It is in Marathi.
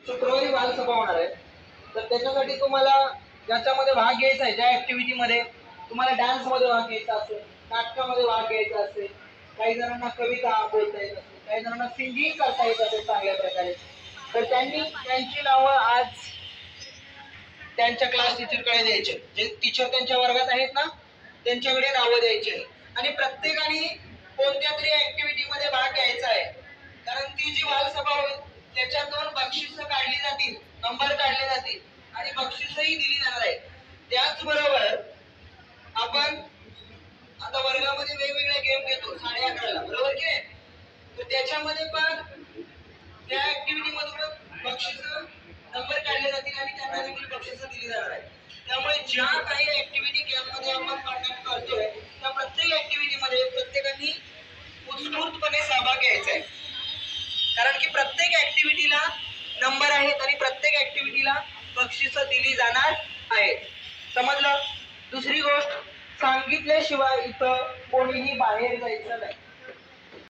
शुक्रवारी बालसभा होणार आहे. तर त्याच्यासाठी तुम्हाला ज्याच्यामध्ये भाग घ्यायचा आहे, ज्या ऍक्टिव्हिटीमध्ये तुम्हाला डान्समध्ये भाग घ्यायचा असेल, नाटकामध्ये भाग घ्यायचा असेल, काही जणांना कविता बोलता येत असेल, काही जणांना सिंगिंग करता येत असेल चांगल्या प्रकारे, तर त्यांनी त्यांची नावं आज त्यांच्या क्लास टीचरकडे द्यायचे. जे टीचर त्यांच्या वर्गात आहेत ना, त्यांच्याकडे नावं द्यायची आणि प्रत्येकाने कोणत्या तरी ऍक्टिव्हिटी मध्ये भाग घ्यायचा आहे. कारण ती जी बालसभा होईल त्याच्यातून बक्षीस काढली जातील, नंबर काढले जातील आणि बक्षीसही दिली जाणार आहे. त्याचबरोबर आपण आता वर्गामध्ये वेगवेगळे गेम घेतो 11:30ला, बरोबर की? तर त्याच्यामध्ये पण त्या ऍक्टिव्हिटी मधून बक्षीस नंबर काढले जातील आणि त्यांना देखील बक्षीस दिली जाणार आहे. त्यामुळे ज्या काही ऍक्टिव्हिटी कॅम्पमध्ये आपण कंडक्ट करतोय त्या प्रत्येक ऍक्टिव्हिटी मध्ये प्रत्येकाने उत्स्फूर्तपणे सहभाग घ्यायचा आहे. कारण की प्रत्येक ऍक्टिव्हिटीला नंबर आहेत आणि प्रत्येक ऍक्टिव्हिटीला बक्षीस दिली जाणार आहेत. समजलं? दुसरी गोष्ट, सांगितल्याशिवाय इथं कोणीही बाहेर जायचं नाही.